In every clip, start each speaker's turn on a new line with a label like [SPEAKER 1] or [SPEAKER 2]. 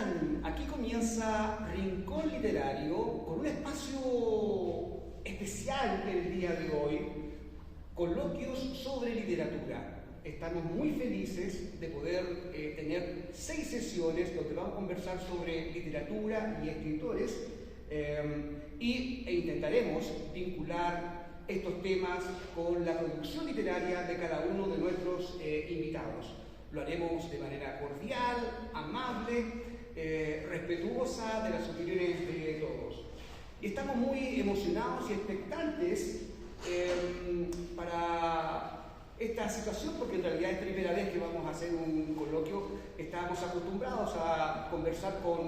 [SPEAKER 1] están? Aquí comienza Rincón Literario con un espacio especial el día de hoy, coloquios sobre literatura. Estamos muy felices de poder tener 6 sesiones donde vamos a conversar sobre literatura y escritores e intentaremos vincular estos temas con la producción literaria de cada uno de nuestros invitados. Lo haremos de manera cordial, amable, respetuosa de las opiniones de todos. Y estamos muy emocionados y expectantes para esta situación, porque en realidad es la primera vez que vamos a hacer un coloquio. Estábamos acostumbrados a conversar con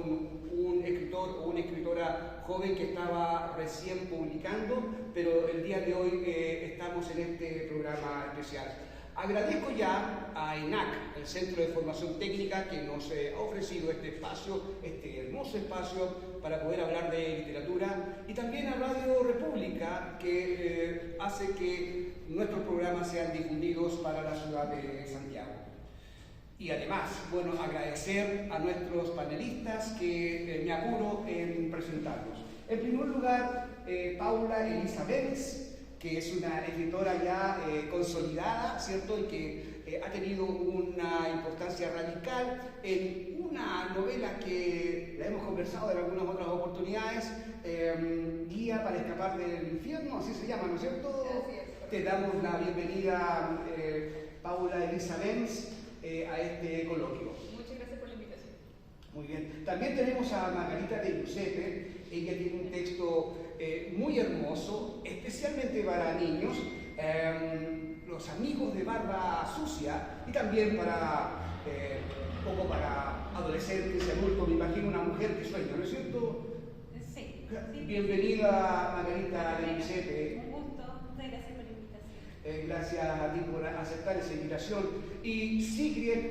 [SPEAKER 1] un escritor o una escritora joven que estaba recién publicando, pero el día de hoy estamos en este programa especial. Agradezco ya a ENAC, el Centro de Formación Técnica, que nos ha ofrecido este espacio, este hermoso espacio para poder hablar de literatura, y también a Radio República, que hace que nuestros programas sean difundidos para la ciudad de Santiago. Y además, bueno, agradecer a nuestros panelistas que me apuro en presentarlos. En primer lugar, Paula Elisa Vélez, que es una escritora ya consolidada, ¿cierto? Y que ha tenido una importancia radical en una novela que la hemos conversado en algunas otras oportunidades, Guía para escapar del infierno, así se llama, ¿no es cierto? Te damos la bienvenida, Paula Elisa Vélez, a este coloquio.
[SPEAKER 2] Muchas gracias por la invitación.
[SPEAKER 1] Muy bien. También tenemos a Margarita de Giuseppe. Ella tiene un texto muy hermoso, especialmente para niños, Los amigos de barba sucia, y también para un poco para adolescentes y adultos. Me imagino una mujer que sueña, ¿no es cierto?
[SPEAKER 2] Sí.
[SPEAKER 1] Bienvenida, Margarita de Giuseppe.
[SPEAKER 2] Un gusto, muchas gracias por la invitación.
[SPEAKER 1] Gracias a ti por aceptar esa invitación. Y Sigrid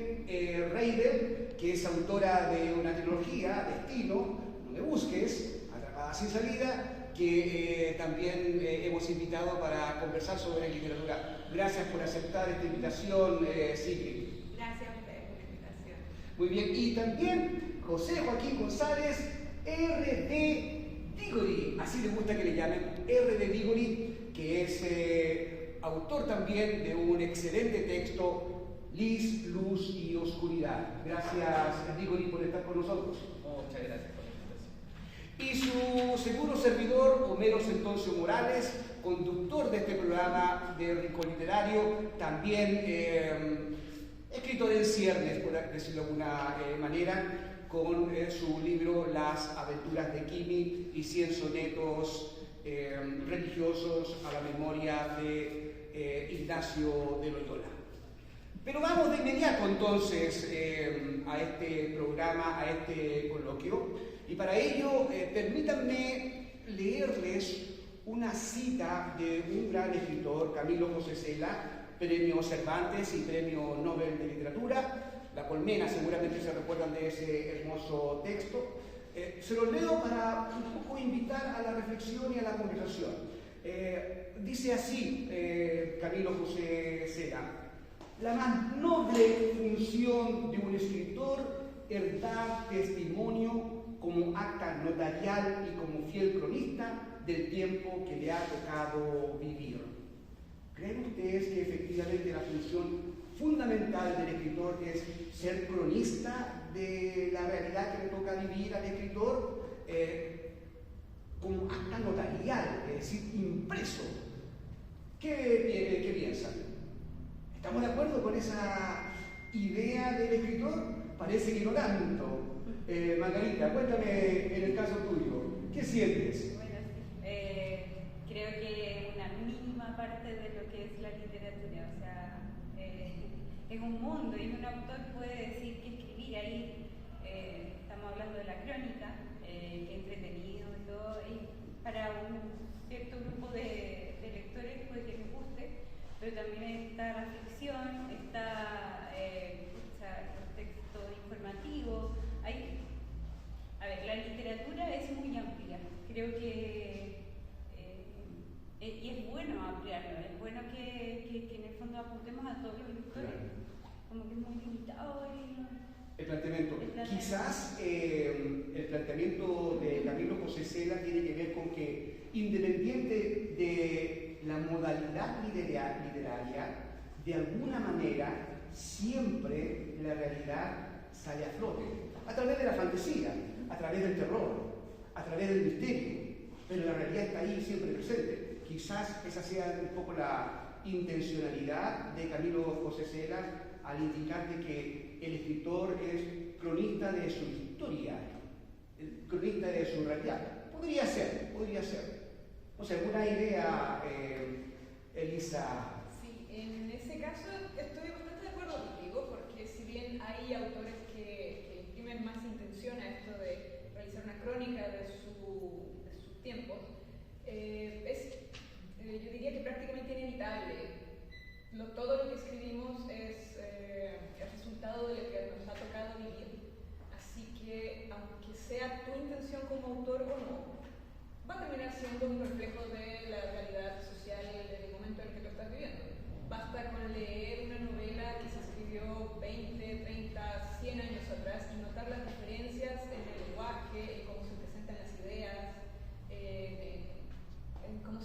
[SPEAKER 1] Reider, que es autora de una trilogía, Destino, No me busques, Atrapada sin salida, que también hemos invitado para conversar sobre literatura. Gracias por aceptar esta invitación, Sigrid.
[SPEAKER 2] Gracias a ustedes por la invitación.
[SPEAKER 1] Muy bien, y también José Joaquín González, R.D. Diggory, así le gusta que le llamen, R.D. Diggory, que es autor también de un excelente texto, Luz, Luz y Oscuridad. Gracias, Diggory, por estar con nosotros.
[SPEAKER 3] Muchas gracias por la invitación.
[SPEAKER 1] Y su seguro servidor, Homero Centoncio Morales, conductor de este programa de Rincón Literario, también escritor en ciernes, por decirlo de alguna manera, con su libro Las aventuras de Kimi y 100 sonetos religiosos a la memoria de Ignacio de Loyola. Pero vamos de inmediato entonces a este programa, a este coloquio, y para ello permítanme leerles una cita de un gran escritor, Camilo José Cela, premio Cervantes y premio Nobel de Literatura. La Colmena, seguramente se recuerdan de ese hermoso texto. Se lo leo para un poco invitar a la reflexión y a la conversación. Dice así Camilo José Cela: la más noble función de un escritor es dar testimonio como acta notarial y como fiel cronista del tiempo que le ha tocado vivir. ¿Creen ustedes que efectivamente la función fundamental del escritor es ser cronista de la realidad que le toca vivir al escritor como acta notarial, es decir, impreso? ¿Qué piensan? ¿Estamos de acuerdo con esa idea del escritor? Parece que no tanto. Margarita, cuéntame en el caso tuyo, ¿qué sientes?
[SPEAKER 2] Bueno, creo que una mínima parte de lo que es la literatura, o sea, es un mundo y un autor puede decir que escribir ahí, estamos hablando de la crónica, que entretenido y todo, y para un cierto grupo de lectores puede que les guste, pero también está la ficción, está el texto informativo. A ver, la literatura es muy amplia, creo que y es bueno ampliarlo, es bueno que en el fondo apuntemos a todos los lectores,
[SPEAKER 1] Claro.
[SPEAKER 2] como que es muy limitado.
[SPEAKER 1] El planteamiento Quizás el planteamiento de Camilo José Cela tiene que ver con que, independiente de la modalidad literaria, de alguna manera siempre la realidad sale a flote, a través de la fantasía, a través del terror, a través del misterio, pero la realidad está ahí siempre presente. Quizás esa sea un poco la intencionalidad de Camilo José Cela al indicar de que el escritor es cronista de su historia, el cronista de su realidad. Podría ser, podría ser. No sé, ¿alguna idea, Elisa?
[SPEAKER 4] Sí, en ese caso estoy bastante de acuerdo contigo, porque si bien hay autores que imprimen más intención a esto de realizar una crónica de sus tiempos, yo diría que prácticamente inevitable. Todo lo que escribimos es el resultado de lo que nos ha tocado vivir. Así que, aunque sea tu intención como autor o no, va a terminar siendo un reflejo de la realidad social del momento en el que tú estás viviendo. Basta con leer una novela que se escribió 20, 30, 100 años atrás y notar las diferencias en el lenguaje, en cómo se presentan las ideas, en cómo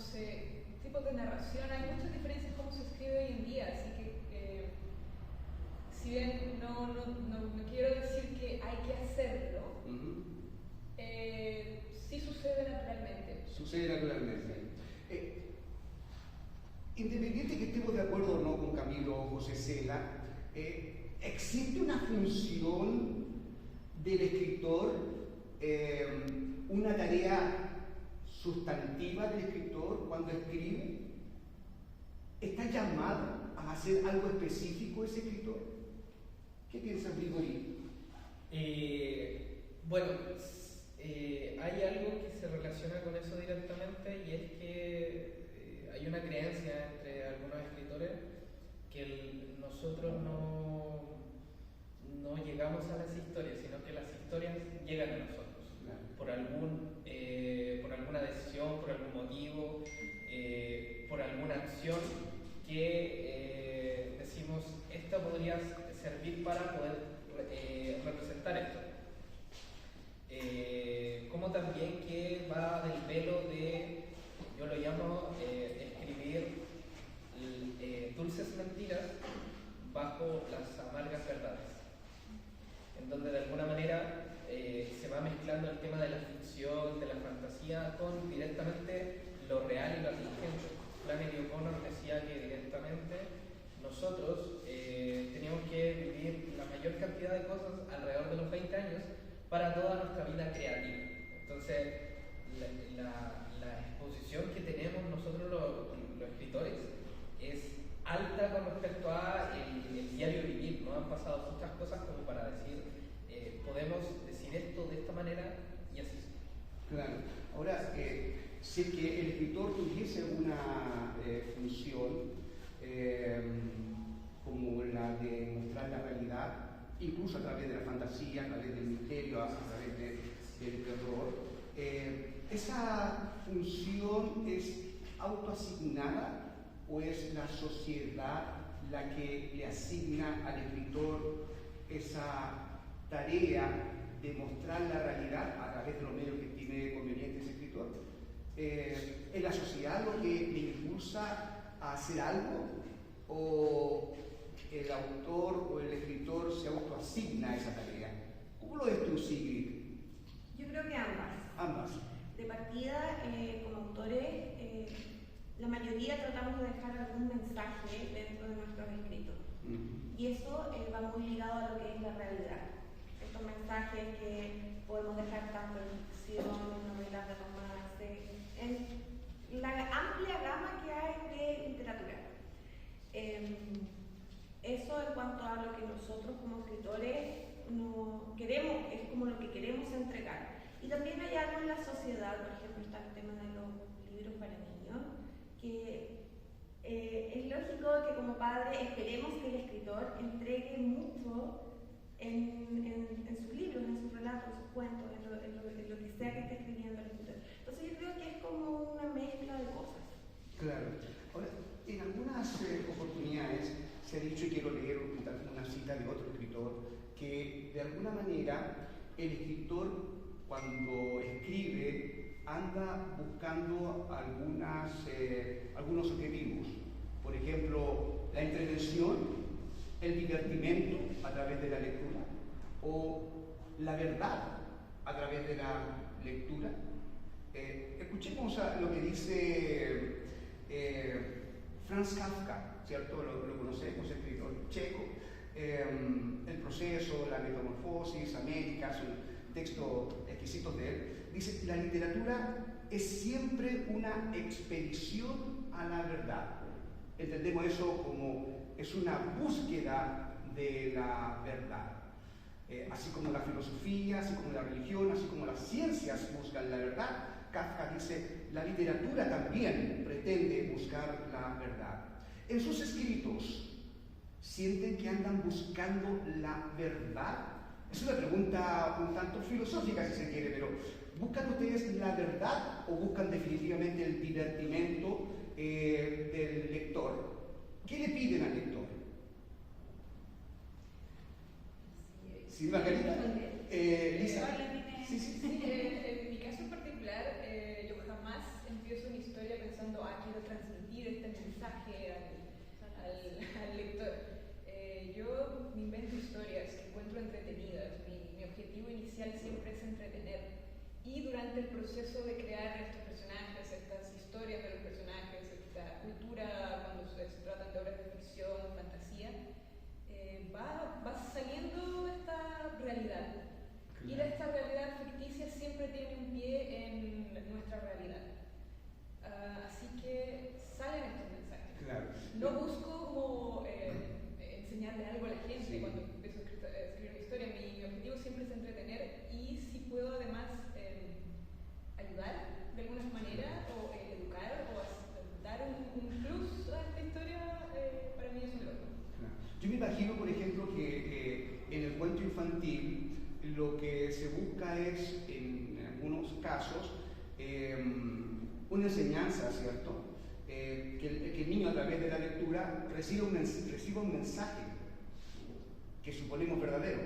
[SPEAKER 4] tipos de narración. Hay muchas diferencias en cómo se escribe hoy en día, así que si bien no quiero decir que hay que hacerlo, sí sucede naturalmente.
[SPEAKER 1] Sucede naturalmente. Independiente que estemos de acuerdo o no con Camilo José Cela, ¿existe una función del escritor, una tarea sustantiva del escritor cuando escribe? ¿Está llamado a hacer algo específico ese escritor? ¿Qué piensas, Grigori?
[SPEAKER 3] Bueno, hay algo que se relaciona con eso directamente, y es que hay una creencia entre algunos escritores que nosotros no llegamos a las historias, sino que las historias llegan a nosotros.
[SPEAKER 1] Claro.
[SPEAKER 3] Por alguna decisión, por algún motivo, por alguna acción que decimos, esta podría servir para poder representar esto. Como también que va del velo de, yo lo llamo escribir dulces mentiras bajo las amargas verdades, en donde de alguna manera se va mezclando el tema de la ficción, de la fantasía, con directamente lo real y lo atingente. Flannery O'Connor decía que directamente nosotros teníamos que vivir la mayor cantidad de cosas alrededor de los 20 años para toda nuestra vida creativa. Entonces, la exposición que tenemos nosotros los escritores es alta con respecto a el diario vivir. Nos han pasado muchas cosas como para decir, podemos decir esto de esta manera y así.
[SPEAKER 1] Claro. Ahora, si es que el escritor tuviese una función como la de mostrar la realidad, incluso a través de la fantasía, a través del misterio, a través del terror, ¿esa función es autoasignada o es la sociedad la que le asigna al escritor esa tarea de mostrar la realidad a través de los medios que tiene conveniente ese escritor? ¿Es la sociedad lo que le impulsa a hacer algo, o el autor o el escritor se autoasigna esa tarea? ¿Cómo lo ves tú, Sigrid?
[SPEAKER 5] Yo creo que ambas.
[SPEAKER 1] Ambas.
[SPEAKER 5] De partida, como autores, la mayoría tratamos de dejar algún mensaje dentro de nuestros escritos. Y eso va muy ligado a lo que es la realidad. Estos mensajes que podemos dejar tanto en ficción, en novelas de romance, en la amplia gama que hay de literatura. Eso en cuanto a lo que nosotros como escritores no queremos, es como lo que queremos entregar. Y también hay algo en la sociedad, por ejemplo, está el tema de los libros para niños, que es lógico que como padre esperemos que el escritor entregue mucho en sus libros, en sus relatos, en sus cuentos, en lo que sea que esté escribiendo el escritor. Entonces yo creo que es como una mezcla de cosas.
[SPEAKER 1] Claro. Ahora, en algunas oportunidades se ha dicho, y quiero leer una cita de otro escritor, que de alguna manera el escritor cuando escribe anda buscando algunos objetivos. Por ejemplo, la entretención, el divertimento a través de la lectura o la verdad a través de la lectura. Escuchemos lo que dice Franz Kafka, ¿cierto? Lo conocemos, escritor checo. El proceso, la metamorfosis, América, son textos exquisitos de él. Dice, la literatura es siempre una expedición a la verdad. Entendemos eso como es una búsqueda de la verdad. Así como la filosofía, así como la religión, así como las ciencias buscan la verdad, Kafka dice, la literatura también pretende buscar la verdad. En sus escritos, ¿sienten que andan buscando la verdad? Es una pregunta un tanto filosófica, si se quiere, pero ¿buscan ustedes la verdad o buscan definitivamente el divertimento del lector? ¿Qué le piden al lector? ¿Sí, Margarita? Lisa.
[SPEAKER 4] Sí, en mi caso en particular, yo jamás empiezo una historia pensando, quiero transmitir este mensaje al lector. Yo me invento historias que encuentro entretenidas. Mi objetivo inicial siempre es entretener. Y durante el proceso de crear estos personajes, estas historias de los personajes, esta cultura, cuando se tratan de obras de ficción, fantasía, va saliendo esta realidad. Y esta realidad ficticia siempre tiene un pie en nuestra realidad. Así que salen estos mensajes.
[SPEAKER 1] Claro.
[SPEAKER 4] No busco como enseñarle algo a la gente cuando empiezo a escribir mi historia. Mi objetivo siempre es entretener y si puedo además ayudar de alguna manera o educar o dar un plus a esta historia, para mí es un logro.
[SPEAKER 1] Claro. Yo me imagino, por ejemplo, que en el cuento infantil lo que se busca es, en algunos casos, una enseñanza, ¿cierto? Que el niño a través de la lectura reciba un mensaje que suponemos verdadero.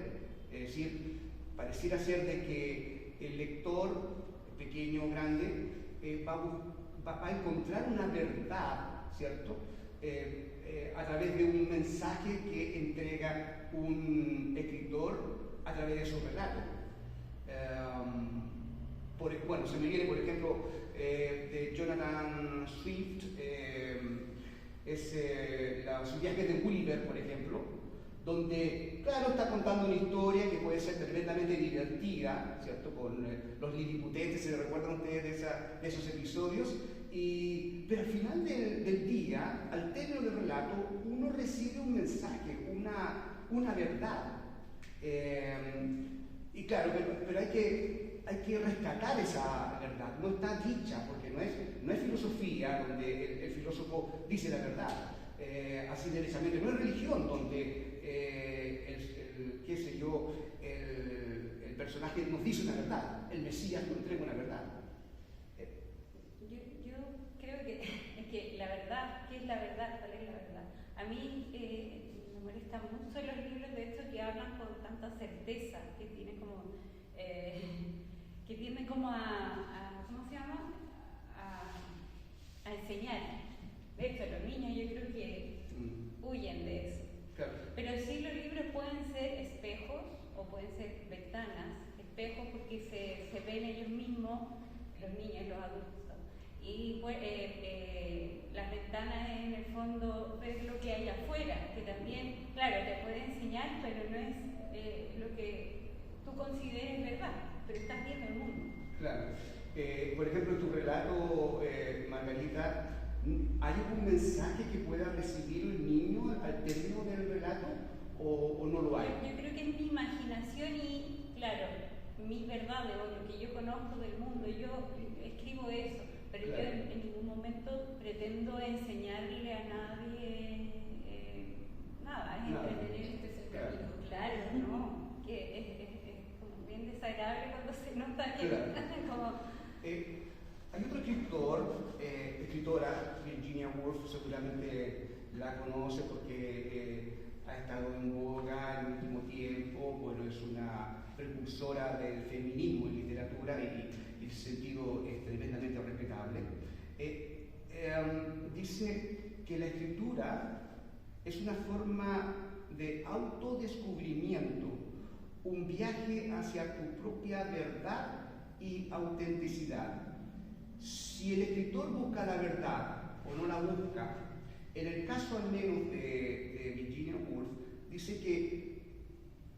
[SPEAKER 1] Es decir, pareciera ser de que el lector, pequeño o grande, va a encontrar una verdad, ¿cierto? A través de un mensaje que entrega un escritor a través de su relato. Bueno, se me viene, por ejemplo, de Jonathan Swift, su viaje de Gulliver, por ejemplo, donde, claro, está contando una historia que puede ser tremendamente divertida, ¿cierto? Con los liliputentes, ¿se recuerdan ustedes de esos episodios? Pero al final del día, al término del relato, uno recibe un mensaje, una verdad. Y claro, pero hay que rescatar esa verdad. No está dicha, porque no es filosofía donde el filósofo dice la verdad. Así derechamente, no es religión donde el personaje nos dice una verdad, el Mesías nos entrega una verdad.
[SPEAKER 2] Yo creo que la verdad, ¿qué es la verdad? ¿Cuál es la verdad? A mí me molesta mucho los libros de estos que hablan con tanta certeza, que tienen como a ¿cómo se llama? A enseñar. De hecho, los niños yo creo que huyen de eso.
[SPEAKER 1] Claro.
[SPEAKER 2] Pero sí, los libros pueden ser espejos o pueden ser ventanas. Espejos porque se ven ellos mismos, los niños, los adultos. Y pues, las ventanas en el fondo ver lo que hay afuera, que también, claro, te puede enseñar, pero no es lo que tú consideres verdad, pero estás viendo el mundo.
[SPEAKER 1] Claro. Por ejemplo, en tu relato, Margarita, ¿hay algún mensaje que pueda recibir el niño al término del relato o no lo hay?
[SPEAKER 2] Yo creo que es mi imaginación y, claro, mis verdades o lo que yo conozco del mundo. Yo escribo eso, pero claro, yo en ningún momento pretendo enseñarle a nadie nada, es entretener. Este es el camino. Claro, no, que es como bien desagradable cuando se nota que como...
[SPEAKER 1] hay otro escritora, Virginia Woolf, seguramente la conoce porque ha estado en boga en el último tiempo, bueno, es una precursora del feminismo en literatura y en ese sentido es tremendamente respetable. Dice que la escritura es una forma de autodescubrimiento, un viaje hacia tu propia verdad y autenticidad. Si el escritor busca la verdad o no la busca, en el caso al menos de Virginia Woolf, dice que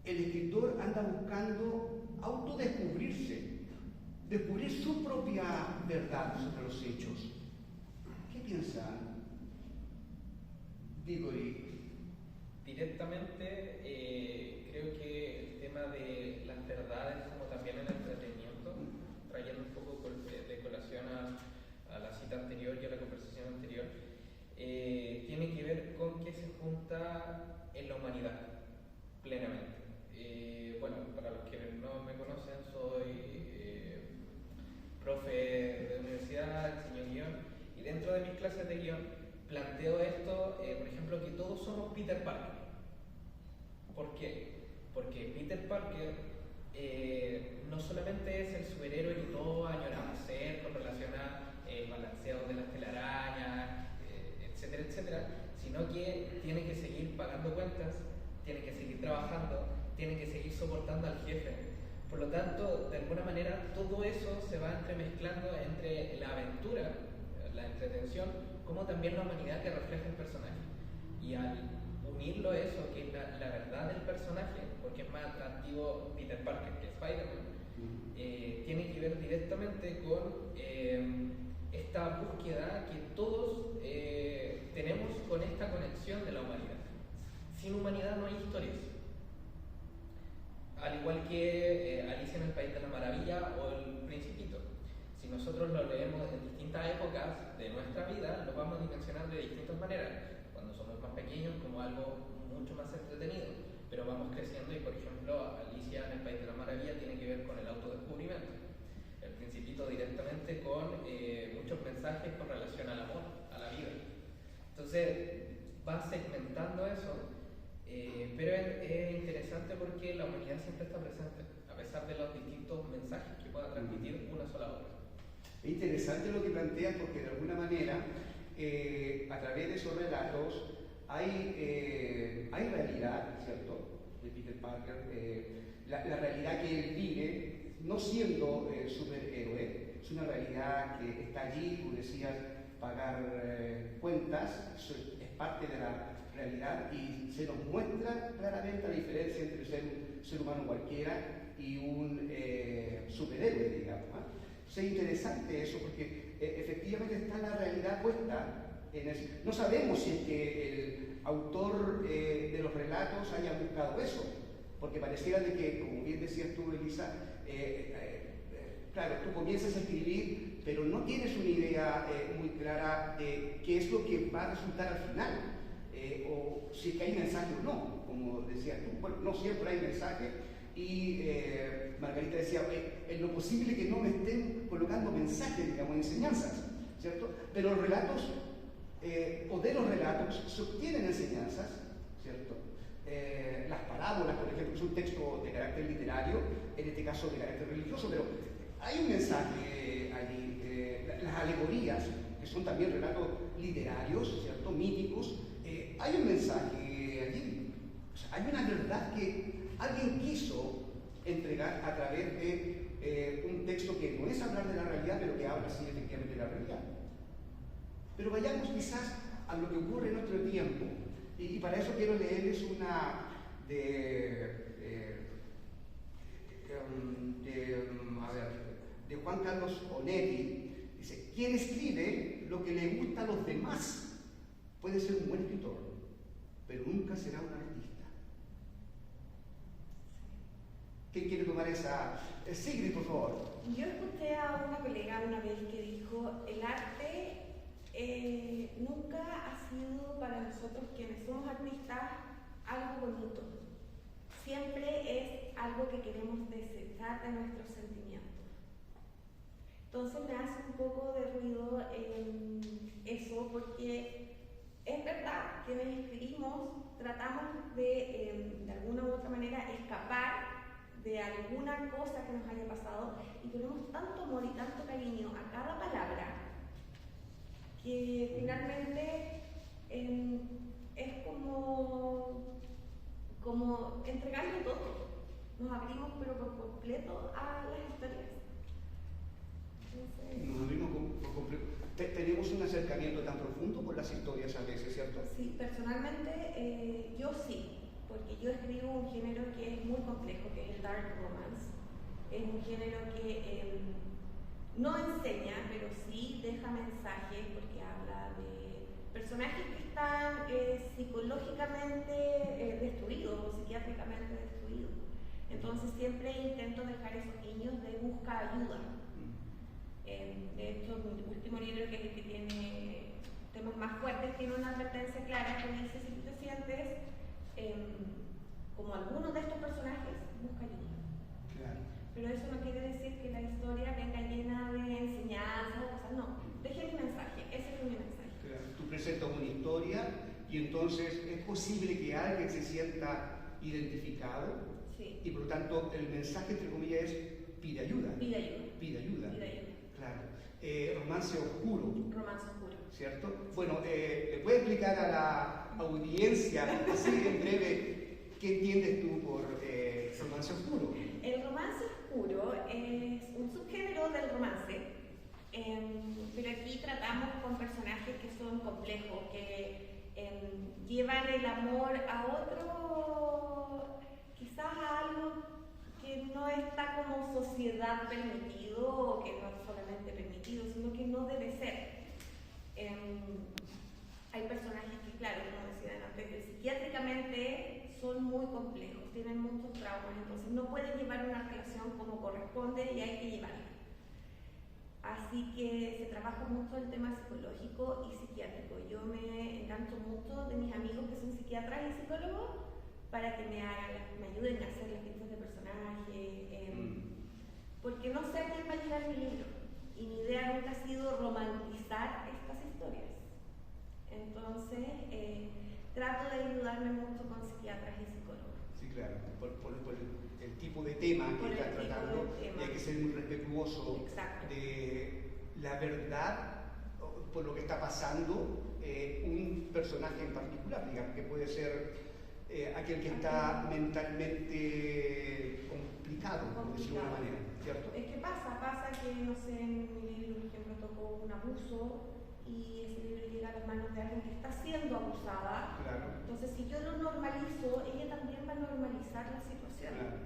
[SPEAKER 1] el escritor anda buscando autodescubrirse, descubrir su propia verdad sobre los hechos. ¿Qué piensan? Digori.
[SPEAKER 3] Directamente, creo que el tema de las verdades, como también el entretenimiento, trayendo un poco de colación a la cita anterior y a la conversación anterior, tiene que ver con que se junta en la humanidad plenamente. Bueno, para los que no me conocen, soy profe de universidad, enseño guión, y dentro de mis clases de guión planteo esto, por ejemplo, que todos somos Peter Parker. ¿Por qué? Porque Peter Parker no solamente es el superhéroe que todos añoramos ser con relación al balanceo de las telarañas, etcétera, etcétera, sino que tiene que seguir pagando cuentas, tiene que seguir trabajando, tiene que seguir soportando al jefe. Por lo tanto, de alguna manera, todo eso se va entremezclando entre la aventura, la entretención, como también la humanidad que refleja el personaje. Y al unirlo a eso, que es la verdad del personaje, porque es más atractivo Peter Parker que Spider-Man, tiene que ver directamente con esta búsqueda que todos tenemos con esta conexión de la humanidad. Sin humanidad no hay historias. Al igual que Alicia en el País de la Maravilla o El Principito. Si nosotros lo leemos en distintas épocas de nuestra vida, lo vamos dimensionando de distintas maneras. Cuando somos más pequeños, como algo mucho más entretenido, pero vamos creciendo y, por ejemplo, Alicia en el País de la Maravilla tiene que ver con el autodescubrimiento. El Principito directamente con muchos mensajes con relación al amor, a la vida. Entonces, va segmentando eso, pero es interesante porque la humanidad siempre está presente, a pesar de los distintos mensajes que pueda transmitir una sola obra.
[SPEAKER 1] Es interesante lo que plantean porque de alguna manera, a través de esos relatos, hay realidad, ¿cierto?, de Peter Parker, la realidad que él vive, no siendo superhéroe, es una realidad que está allí, como decías, pagar cuentas, es parte de la realidad y se nos muestra claramente la diferencia entre ser un ser humano cualquiera y un superhéroe, digamos. Es interesante eso porque efectivamente está la realidad puesta en eso. No sabemos si es que el autor de los relatos haya buscado eso, porque pareciera de que, como bien decías tú, Elisa, claro, tú comienzas a escribir, pero no tienes una idea muy clara de qué es lo que va a resultar al final, o si es que hay mensaje o no, como decías tú. Bueno, no siempre hay mensaje, y Margarita decía, en lo posible que no me estén colocando mensajes, digamos, enseñanzas, ¿cierto? Pero los relatos, o de los relatos, se obtienen enseñanzas, ¿cierto? Las parábolas, por ejemplo, es un texto de carácter literario, en este caso de carácter religioso, pero hay un mensaje allí. Las alegorías, que son también relatos literarios, ¿cierto?, míticos, hay un mensaje allí. O sea, hay una verdad que alguien quiso entregar a través de un texto que no es hablar de la realidad, pero que habla sí efectivamente de la realidad. Pero vayamos quizás a lo que ocurre en nuestro tiempo, y para eso quiero leerles una de Juan Carlos Onetti. Dice: quien escribe lo que le gusta a los demás puede ser un buen escritor, pero nunca será un artista. ¿Quién quiere tomar esa? Sigrid, por favor.
[SPEAKER 5] Yo escuché a una colega una vez que dijo: el arte nunca ha sido para nosotros quienes somos artistas algo bonito. Siempre es algo que queremos desechar de nuestros sentimientos. Entonces me hace un poco de ruido eso, porque es verdad, quienes escribimos tratamos de alguna u otra manera, escapar de alguna cosa que nos haya pasado y ponemos tanto amor y tanto cariño a cada palabra que finalmente es como entregarlo todo. Nos abrimos pero por completo a las historias. Entonces,
[SPEAKER 1] Nos abrimos por completo. Tenemos un acercamiento tan profundo con las historias a veces, ¿cierto?
[SPEAKER 5] Sí, personalmente yo sí, porque yo escribo un género que es muy complejo, que es el dark romance. Es un género que no enseña, pero sí deja mensajes, porque habla de personajes que están psicológicamente destruidos o psiquiátricamente destruidos. Entonces siempre intento dejar esos niños de busca ayuda. De hecho, mi último libro, que es el que tiene temas más fuertes, tiene una advertencia clara que dice: si tú te sientes como algunos de estos personajes, busca ayuda.
[SPEAKER 1] Claro.
[SPEAKER 5] Pero eso no quiere decir que la historia venga llena de enseñanzas o cosas, no. Deje mi mensaje, ese fue mi mensaje.
[SPEAKER 1] Claro. Tú presentas una historia y entonces es posible que alguien se sienta identificado.
[SPEAKER 5] Sí.
[SPEAKER 1] Y por lo tanto el mensaje, entre comillas, es pide ayuda.
[SPEAKER 5] Pide ayuda.
[SPEAKER 1] Pide ayuda.
[SPEAKER 5] Pide ayuda.
[SPEAKER 1] Claro. Romance oscuro.
[SPEAKER 5] Romance oscuro.
[SPEAKER 1] ¿Cierto? Bueno, ¿le puede explicar a la audiencia, así en breve, qué entiendes tú por romance oscuro?
[SPEAKER 5] El romance oscuro es un subgénero del romance, pero aquí tratamos con personajes que son complejos, que llevan el amor a otro, quizás a algo que no está como sociedad permitido, o que no es solamente permitido, sino que no debe ser. Hay personajes que, claro, como decían antes, psiquiátricamente son muy complejos, tienen muchos traumas, entonces no pueden llevar una relación como corresponde y hay que llevarla. Así que se trabaja mucho el tema psicológico y psiquiátrico. Yo me engancho mucho de mis amigos que son psiquiatras y psicólogos para que me ayuden a hacer las fichas de personaje, porque no sé a quién va a llegar mi libro. Y mi idea nunca ha sido romantizar estas historias. Entonces, trato de ayudarme mucho con psiquiatras y psicólogos.
[SPEAKER 1] Sí, claro, por el tipo de tema que está tratando, y hay que ser muy respetuoso.
[SPEAKER 5] Exacto.
[SPEAKER 1] De la verdad, por lo que está pasando un personaje en particular, digamos, que puede ser aquel que está mentalmente complicado, por decirlo de una manera, ¿cierto?
[SPEAKER 5] Es que pasa que, no sé, en mi libro, por ejemplo, tocó un abuso y ese libro llega a las manos de alguien que está siendo abusada.
[SPEAKER 1] Claro.
[SPEAKER 5] Entonces, si yo lo normalizo, ella también va a normalizar la situación.
[SPEAKER 1] Claro.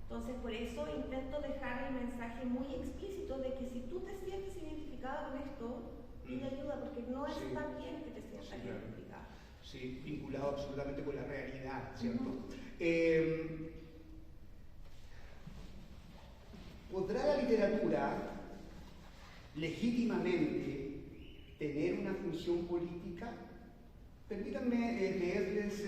[SPEAKER 5] Entonces, por eso intento dejar el mensaje muy explícito de que si tú te sientes identificada con esto, pide ayuda, porque no está bien que te sientas identificada.
[SPEAKER 1] Sí, vinculado absolutamente con la realidad, ¿cierto? ¿Podrá la literatura legítimamente tener una función política? Permítanme leerles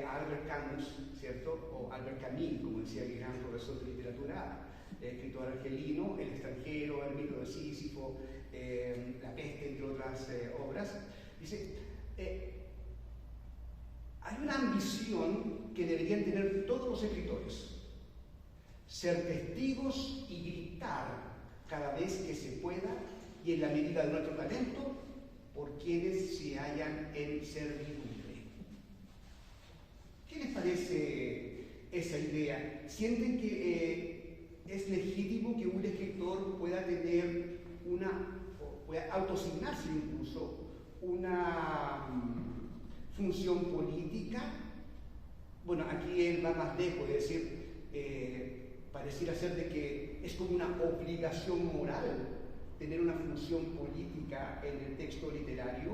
[SPEAKER 1] a Albert Camus, ¿cierto? O Albert Camus, como decía el gran profesor de literatura, escritor argelino, El extranjero, El mito de Sísifo, La peste, entre otras obras. Dice, hay una ambición que deberían tener todos los escritores: ser testigos y gritar cada vez que se pueda y en la medida de nuestro talento por quienes se hallan en servidumbre. ¿Qué les parece esa idea? ¿Sienten que es legítimo que un escritor pueda tener o pueda autoasignarse incluso una función política? Bueno, aquí él va más lejos, es decir, pareciera ser de que es como una obligación moral tener una función política en el texto literario,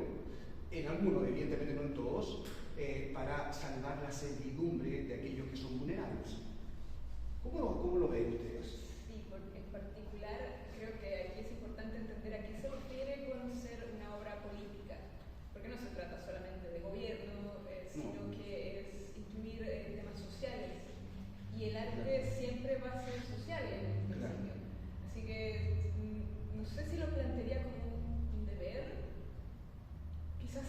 [SPEAKER 1] en algunos, evidentemente no en todos, para salvar la servidumbre de aquellos que son vulnerables. ¿Cómo lo ven ustedes?
[SPEAKER 4] Sí, porque en particular creo que aquí es importante entender a qué se refiere con ser una obra política, porque no se trata solamente de gobierno, sino que es incluir temas sociales, y el arte siempre va a ser social en el principio. Así que no sé si lo plantearía como un deber, quizás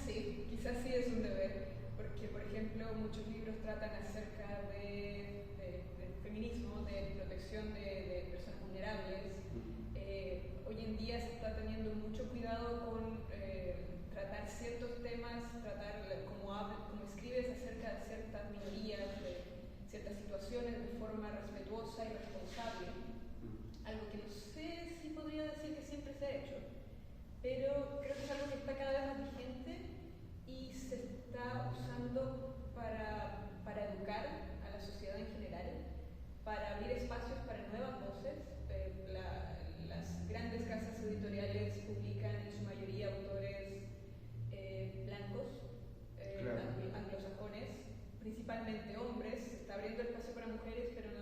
[SPEAKER 4] feminismo, de protección de personas vulnerables. Hoy en día se está teniendo mucho cuidado con tratar ciertos temas, tratar como escribes acerca de ciertas minorías, de ciertas situaciones de forma respetuosa y responsable. Algo que no sé si podría decir que siempre se ha hecho, pero creo que es algo que está cada vez más vigente y se está usando para educar a la sociedad en general, para abrir espacios para nuevas voces. Las grandes casas editoriales publican en su mayoría autores blancos, anglosajones, principalmente hombres. Se está abriendo espacio para mujeres, pero no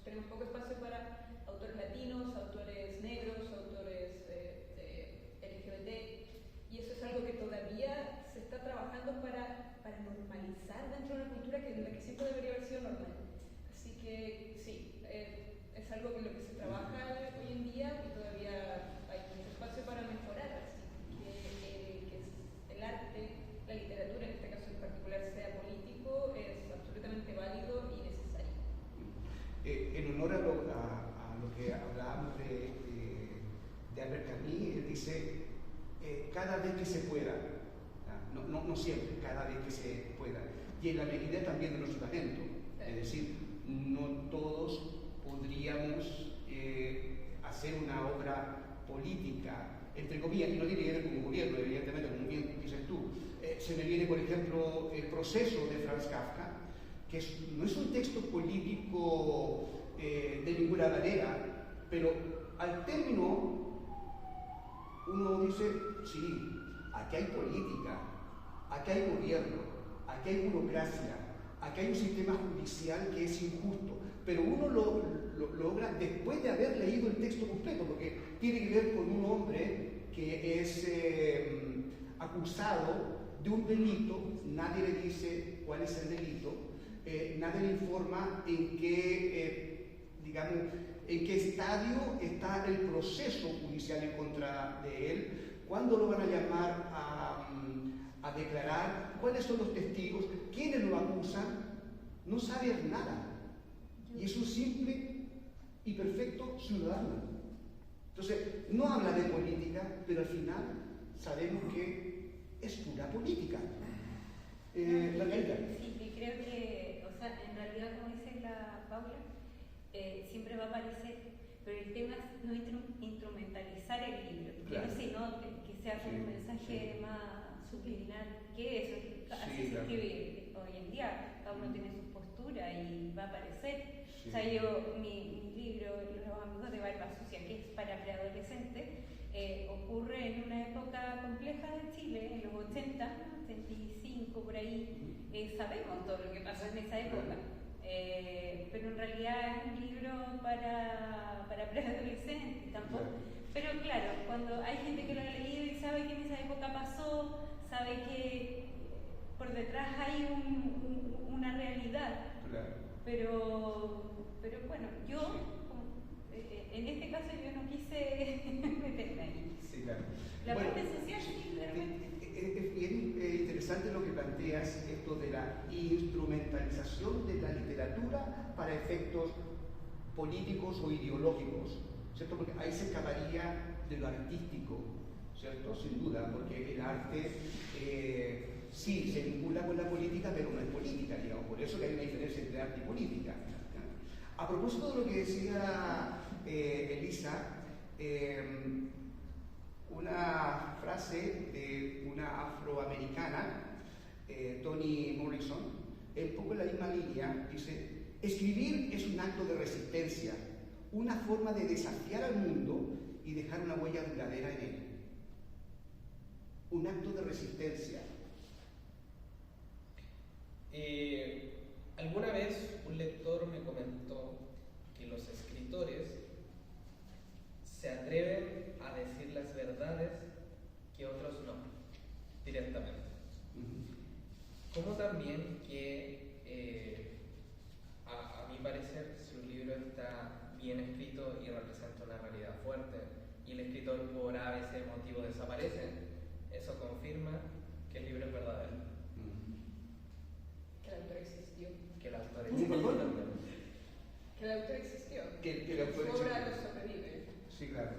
[SPEAKER 4] tenemos poco espacio para autores latinos, autores negros, autores LGBT, y eso es algo que todavía se está trabajando para normalizar dentro de una cultura en la que siempre debería haber sido normal. Así que sí, es algo en lo que se trabaja hoy en día y todavía hay mucho espacio para mejorar. Así que el arte, la literatura en este caso en particular, sea político, es absolutamente válido y necesario.
[SPEAKER 1] En honor a lo que hablábamos de Albert Camus, él dice, cada vez que se pueda, no siempre, cada vez que se pueda, y en la medida también de nuestro talento, es decir, no todos podríamos hacer una obra política, entre comillas, y no tiene que ver con un gobierno, evidentemente, como bien dices tú. Se me viene, por ejemplo, El proceso de Franz Kafka, que no es un texto político de ninguna manera, pero al término uno dice, sí, aquí hay política, aquí hay gobierno, aquí hay burocracia, aquí hay un sistema judicial que es injusto, pero uno lo logra después de haber leído el texto completo, porque tiene que ver con un hombre que es acusado de un delito, nadie le dice cuál es el delito, nadie le informa en qué, en qué estadio está el proceso judicial en contra de él, cuándo lo van a llamar a declarar, cuáles son los testigos, quiénes lo acusan, no sabe nada. Y es un simple y perfecto ciudadano. Entonces, no habla de política, pero al final sabemos que es pura política. Margarita.
[SPEAKER 2] Sí, y creo que, o sea, en realidad, como dice la Paula, siempre va a aparecer, pero el tema es no instrumentalizar el libro, que
[SPEAKER 1] claro.
[SPEAKER 2] no se note, que sea como un mensaje más subliminal, que eso, así se escribe hoy en día, cada uno tiene su postura y va a aparecer. O sea, mi libro, Los amigos de Barba Sucia, que es para preadolescentes, ocurre en una época compleja de Chile, en los 80, 85, por ahí. Sabemos todo lo que pasó en esa época, pero en realidad es un libro para preadolescentes tampoco. Pero claro, cuando hay gente que lo ha leído y sabe que en esa época pasó, sabe que por detrás hay una realidad.
[SPEAKER 1] Claro.
[SPEAKER 2] Pero bueno, yo, en este caso yo no quise meterme ahí.
[SPEAKER 1] Sí, claro.
[SPEAKER 2] La
[SPEAKER 1] bueno,
[SPEAKER 2] parte social sí, realmente.
[SPEAKER 1] Es bien interesante lo que planteas, esto de la instrumentalización de la literatura para efectos políticos o ideológicos, ¿cierto? Porque ahí se escaparía de lo artístico, ¿cierto? Sin duda, porque el arte sí se vincula con la política, pero no es política, digamos, por eso que hay una diferencia entre arte y política. A propósito de lo que decía Elisa, una frase de una afroamericana, Toni Morrison, un poco en la misma línea, dice: escribir es un acto de resistencia, una forma de desafiar al mundo y dejar una huella duradera en él. Un acto de resistencia.
[SPEAKER 3] Alguna vez un lector me comentó que los escritores se atreven a decir las verdades que otros no, directamente. Como también que, a mi parecer, si un libro está bien escrito y representa una realidad fuerte, y el escritor por A, B, C motivo desaparece, eso confirma que el libro es verdadero.
[SPEAKER 4] Que el autor existió.
[SPEAKER 3] Que el autor existió.
[SPEAKER 4] Que el autor existió.
[SPEAKER 1] Que el autor
[SPEAKER 4] Su obra
[SPEAKER 1] existió.
[SPEAKER 4] lo sobrevive.
[SPEAKER 1] Sí, claro.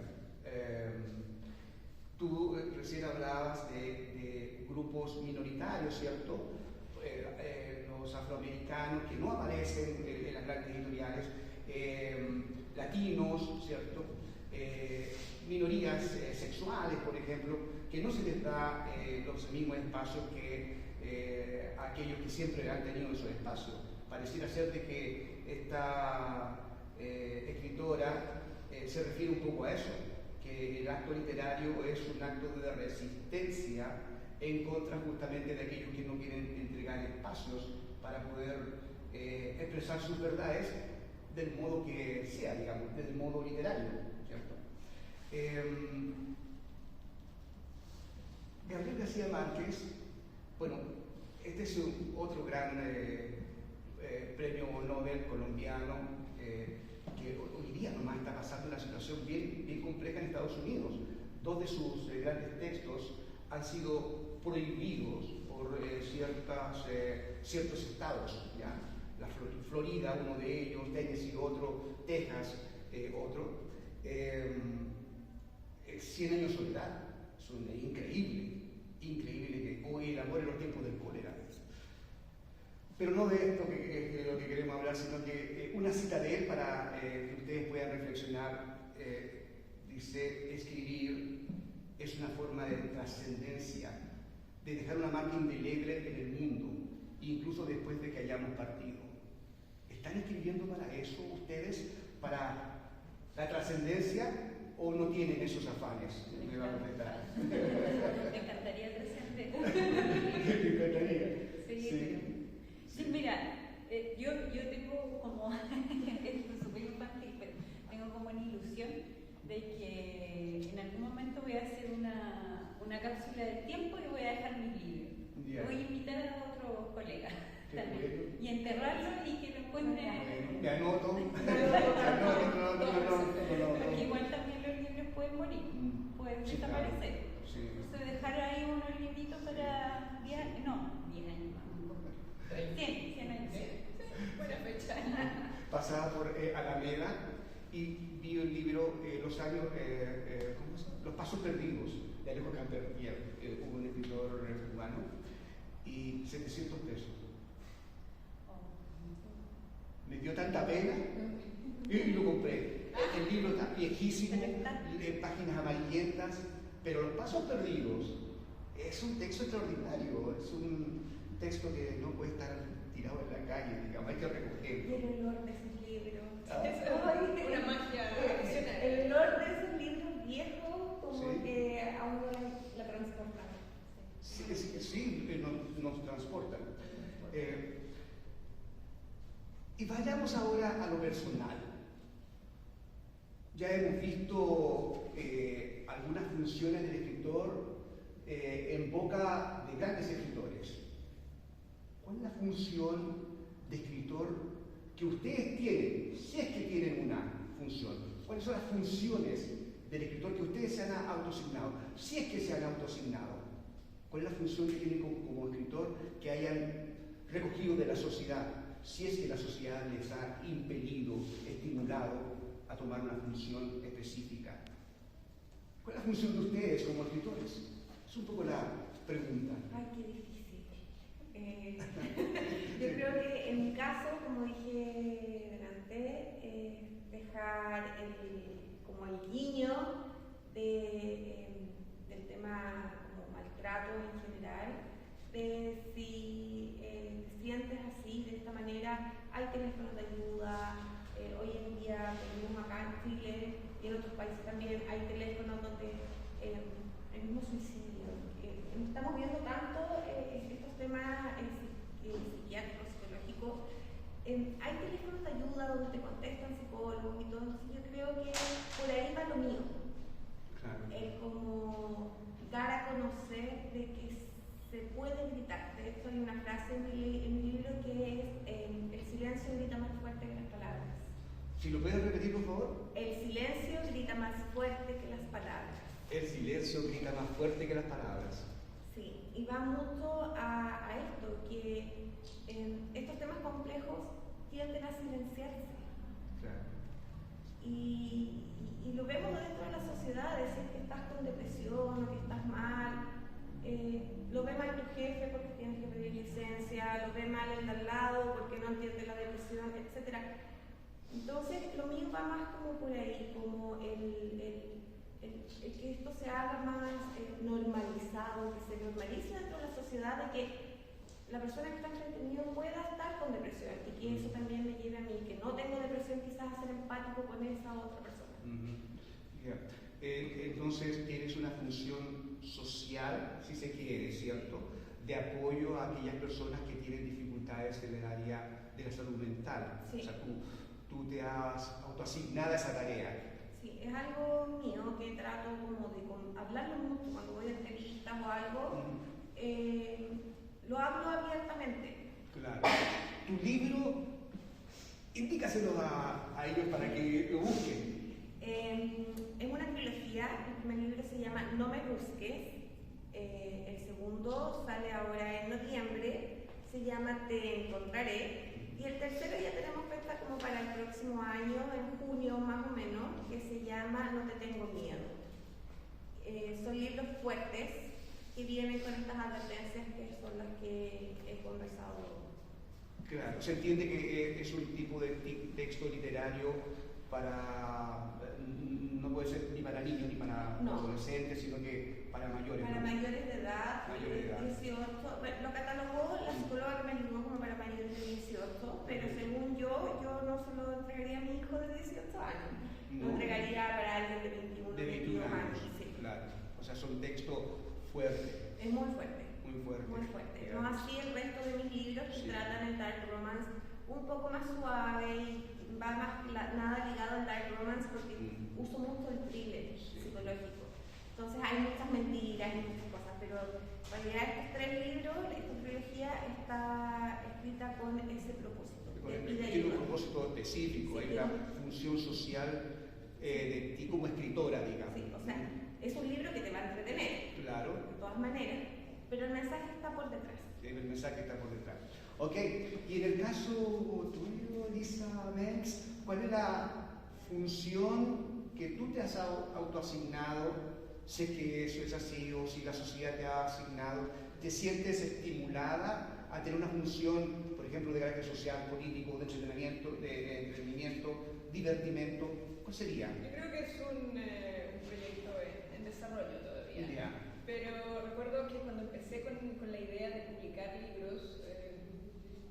[SPEAKER 1] Tú recién hablabas de grupos minoritarios, ¿cierto? Los afroamericanos que no aparecen en las grandes editoriales, latinos, ¿cierto? Minorías sexuales, por ejemplo, que no se les da los mismos espacios que aquellos que siempre han tenido esos espacios. Pareciera ser de que esta escritora se refiere un poco a eso, que el acto literario es un acto de resistencia en contra justamente de aquellos que no quieren entregar espacios para poder expresar sus verdades del modo que sea, digamos, del modo literario, ¿cierto? Gabriel García Márquez, bueno, este es otro gran premio Nobel colombiano que hoy día nomás está pasando una situación bien compleja en Estados Unidos. Dos de sus grandes textos han sido prohibidos por ciertos estados, ¿ya? La Florida, uno de ellos, Tennessee otro, Texas otro. 100 años de soledad, es increíble que hoy el amor en los tiempos del cólera. Pero no de esto que lo que queremos hablar, sino que una cita de él para que ustedes puedan reflexionar. Dice: escribir es una forma de trascendencia, de dejar una marca indeleble en el mundo, incluso después de que hayamos partido. ¿Están escribiendo para eso ustedes? ¿Para la trascendencia o no tienen esos afanes? Me va a contestar.
[SPEAKER 2] Me encantaría trascender.
[SPEAKER 1] ¿Te encantaría?
[SPEAKER 2] Sí. Sí, mira, yo tengo como, esto es súper infantil, pero tengo como una ilusión de que en algún momento voy a hacer una cápsula del tiempo y voy a dejar mis libros.
[SPEAKER 1] Yeah.
[SPEAKER 2] Voy a invitar a otro colega también
[SPEAKER 1] Bueno.
[SPEAKER 2] y enterrarlo y que lo encuentre.
[SPEAKER 1] Me anoto.
[SPEAKER 2] Porque igual también los libros pueden morir, pueden
[SPEAKER 1] Sí,
[SPEAKER 2] desaparecer.
[SPEAKER 1] claro. Sí.
[SPEAKER 2] Entonces dejar ahí unos libritos para 10 años, no, 10 años más. 100 años.
[SPEAKER 4] Buena fecha.
[SPEAKER 1] Pasaba por Alameda y vi el libro ¿cómo se llama? Los Pasos Perdidos de Alejo Campertier, un escritor cubano, y 700 pesos. Me dio tanta pena y lo compré. El libro está viejísimo, páginas amarillentas, pero Los Pasos Perdidos es un texto extraordinario, es un texto que no puede estar tirado en la calle, digamos, hay que
[SPEAKER 5] Y
[SPEAKER 1] recogerlo.
[SPEAKER 5] el olor de esos libros.
[SPEAKER 4] Una magia adicional.
[SPEAKER 5] El olor de esos libros viejos, como
[SPEAKER 1] Sí.
[SPEAKER 5] que a uno la transporta.
[SPEAKER 1] Sí, nos transportan. Y vayamos ahora a lo personal. Ya hemos visto algunas funciones del escritor en boca de grandes escritores. ¿Cuál es la función de escritor que ustedes tienen, si es que tienen una función? ¿Cuáles son las funciones del escritor que ustedes se han autoasignado, si es que se han autoasignado? ¿Cuál es la función que tienen como escritor que hayan recogido de la sociedad, si es que la sociedad les ha impelido, estimulado a tomar una función específica? ¿Cuál es la función de ustedes como escritores? Es un poco la pregunta.
[SPEAKER 5] Ay, qué difícil. Yo creo que en mi caso, como dije delante, dejar como el guiño del tema como maltrato en general, de si te sientes así, de esta manera, hay teléfonos de ayuda. Hoy en día tenemos acá en Chile y en otros países también hay teléfonos donde el mismo suicidio. Estamos viendo tanto estos temas psiquiátricos, psicológicos. Hay teléfonos de ayuda donde te contestan psicólogos y todo. Entonces yo creo que por ahí va lo mío.
[SPEAKER 1] Claro.
[SPEAKER 5] Como dar a conocer de que se puede gritar. De hecho hay una frase en mi libro que es el silencio grita más fuerte que las palabras.
[SPEAKER 1] Si lo puedes repetir, por favor.
[SPEAKER 5] El silencio grita más fuerte que las palabras.
[SPEAKER 1] El silencio grita más fuerte que las palabras.
[SPEAKER 5] Sí, y va mucho a esto, que estos temas complejos tienden a silenciarse.
[SPEAKER 1] Claro.
[SPEAKER 5] Y lo vemos dentro de la sociedad, decir que estás con depresión o que estás mal, lo ve mal tu jefe porque tienes que pedir licencia, lo ve mal el de al lado porque no entiende la depresión, etc. Entonces, lo mío va más como por ahí, como el que esto se haga más normalizado, que se normalice dentro de la sociedad, de que la persona que está frente mío pueda estar con depresión y que eso también me lleve a mí, que no tengo depresión, quizás a ser empático con esa otra persona.
[SPEAKER 1] Yeah. Entonces tienes una función social, si se quiere, ¿cierto?, de apoyo a aquellas personas que tienen dificultades en el área de la salud mental.
[SPEAKER 5] Sí.
[SPEAKER 1] O sea, tú te has autoasignado esa tarea.
[SPEAKER 5] Sí, es algo mío que trato como de hablarlo mucho cuando voy a entrevistas o algo. Lo hablo abiertamente.
[SPEAKER 1] Claro. Tu libro, indícaselo a ellos para que lo busquen.
[SPEAKER 5] Es una trilogía. El primer libro se llama No me busques. El segundo sale ahora en noviembre. Se llama Te encontraré. Y el tercero ya tenemos fecha como para el próximo año, en junio más o menos, que se llama No te tengo miedo. Son libros fuertes que vienen con estas advertencias que son las que he conversado.
[SPEAKER 1] Claro, se entiende que es un tipo de texto literario para, no puede ser ni para niños ni para adolescentes, sino que para mayores.
[SPEAKER 5] Para mayores de edad,
[SPEAKER 1] mayores de edad.
[SPEAKER 5] 18, lo catalogó la psicóloga que me ayudó como para mayores de 18, pero según yo no se lo entregaría a mi hijo de 18 años, lo entregaría para alguien de 21,
[SPEAKER 1] de 21 años.
[SPEAKER 5] Sí.
[SPEAKER 1] Claro, o sea, son textos fuertes.
[SPEAKER 5] Es muy fuerte.
[SPEAKER 1] Muy fuerte.
[SPEAKER 5] Muy fuerte.
[SPEAKER 1] Claro.
[SPEAKER 5] No así el resto de mis libros que
[SPEAKER 1] Sí.
[SPEAKER 5] tratan el dark romance un poco más suave y va más nada ligado al dark romance porque uso mucho el thriller psicológico. Entonces hay muchas mentiras y muchas cosas, pero en realidad estos 3 libros, esta trilogía está escrita con ese propósito.
[SPEAKER 1] Tiene un propósito específico,
[SPEAKER 5] Sí,
[SPEAKER 1] es la función social de ti como escritora, digamos.
[SPEAKER 5] Sí, o sea, es un libro que te va a entretener,
[SPEAKER 1] Claro.
[SPEAKER 5] de todas maneras, pero el mensaje está por detrás.
[SPEAKER 1] El mensaje está por detrás. Ok, y en el caso tuyo, Lisa Mengs, ¿cuál es la función que tú te has autoasignado? Sé que eso es así, o si la sociedad te ha asignado, ¿te sientes estimulada a tener una función, por ejemplo, de carácter social, político, de entretenimiento, divertimento? ¿Cuál sería?
[SPEAKER 4] Yo creo que es un proyecto en desarrollo todavía.
[SPEAKER 1] Yeah.
[SPEAKER 4] Pero recuerdo que cuando empecé con la idea de publicar libros,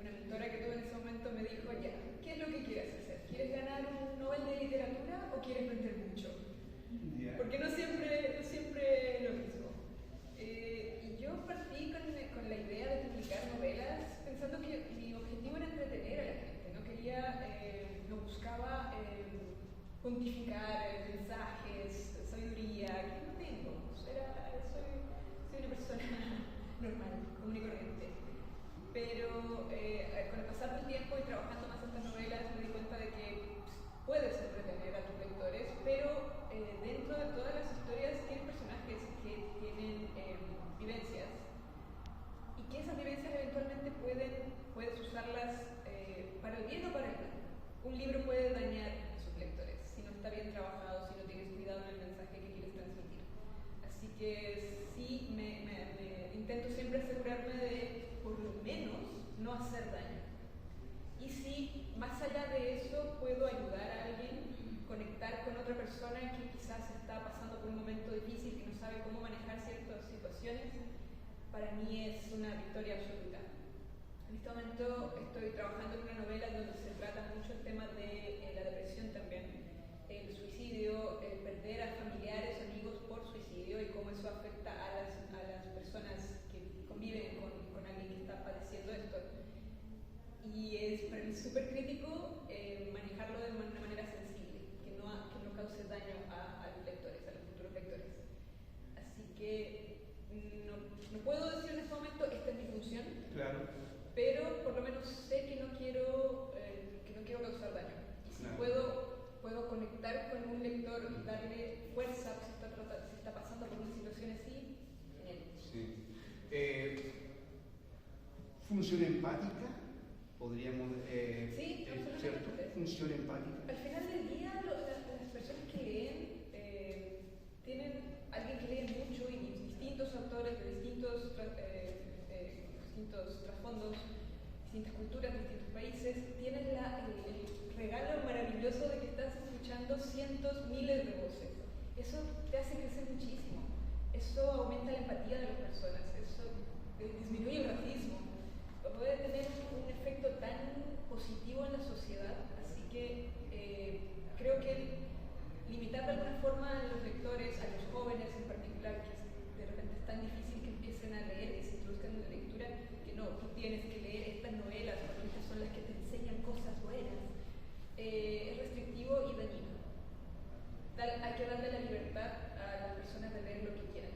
[SPEAKER 4] una mentora que tuve en ese momento me dijo, ya, ¿qué es lo que quieres hacer? ¿Quieres ganar un Nobel de Literatura o quieres vender mucho?
[SPEAKER 1] Yeah.
[SPEAKER 4] Porque no siempre lo mismo. Y yo partí con la idea de publicar novelas pensando que mi objetivo era entretener a la gente, no buscaba pontificar mensajes, sabiduría, que no tengo. Soy una persona normal, común y corriente. Pero con el pasar del tiempo y trabajando más en estas novelas me di cuenta de que puedes entretener a tus lectores, pero dentro de todas las historias tienen personajes que tienen vivencias y que esas vivencias eventualmente puedes usarlas para el bien o para el mal. Un libro puede dañar a sus lectores si no está bien trabajado, si no tienes cuidado en el mensaje que quieres transmitir. Así que sí, intento siempre asegurarme de, por lo menos, no hacer daño. Y si más allá de eso puedo ayudar a alguien, conectar con otra persona que quizás está pasando por un momento difícil, que no sabe cómo manejar ciertas situaciones, para mí es una victoria absoluta. En este momento estoy trabajando en una novela donde se trata mucho el tema de la depresión también, el suicidio, el perder a familiares, amigos por suicidio y cómo eso afecta a las personas que conviven con alguien que está padeciendo esto. Y es para mí súper crítico manejarlo de una manera sensible, que no cause daño a los lectores, a los futuros lectores. Así que no puedo decir en este momento, esta es mi función,
[SPEAKER 1] Claro.
[SPEAKER 4] pero por lo menos sé que no quiero causar daño. Y si
[SPEAKER 1] Claro.
[SPEAKER 4] puedo
[SPEAKER 1] función empática?
[SPEAKER 4] Al final del día, las personas que leen tienen alguien que lee mucho y distintos autores de distintos trasfondos, distintas culturas, distintos países, tienen el regalo maravilloso de que estás escuchando cientos, miles de voces. Eso te hace crecer muchísimo. Eso aumenta la empatía de las personas. Eso disminuye el racismo. Puede tener un efecto tan positivo en la sociedad. Así que creo que limitar de alguna forma a los lectores, a los jóvenes en particular, que de repente es tan difícil que empiecen a leer, que se introduzcan en la lectura, que no, tú tienes que leer estas novelas porque estas son las que te enseñan cosas buenas, es restrictivo y dañino. Hay que darle la libertad a las personas de leer lo que quieran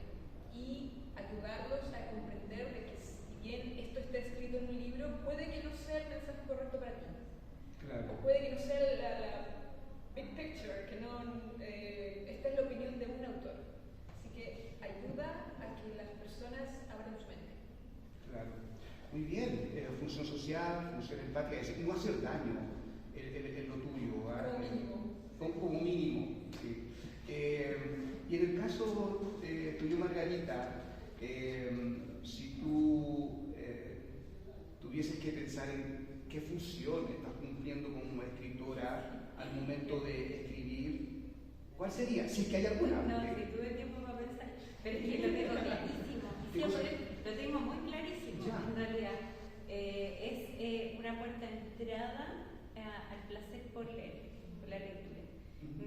[SPEAKER 4] y ayudarlos a comprender de que si bien esto está escrito en un libro, puede que no sea el mensaje correcto para ti.
[SPEAKER 1] Claro.
[SPEAKER 4] O puede que no sea la big picture, que no, esta es la opinión de un autor. Así que ayuda a que las personas abran su mente.
[SPEAKER 1] Claro. Muy bien. Función social, función empática, es decir, no hacer daño en lo tuyo.
[SPEAKER 4] Como mínimo.
[SPEAKER 1] Como mínimo, sí. Y en el caso tuyo, Margarita, si tú tuvieses que pensar en qué función estás cumpliendo como escritora al momento de escribir, ¿cuál sería? Si es que hay alguna.
[SPEAKER 2] No, si tuve tiempo para pensar, pero es que lo tengo clarísimo. Siempre lo tengo muy clarísimo,
[SPEAKER 1] Ya.
[SPEAKER 2] en realidad. Es una puerta de entrada al placer por leer, por la lectura.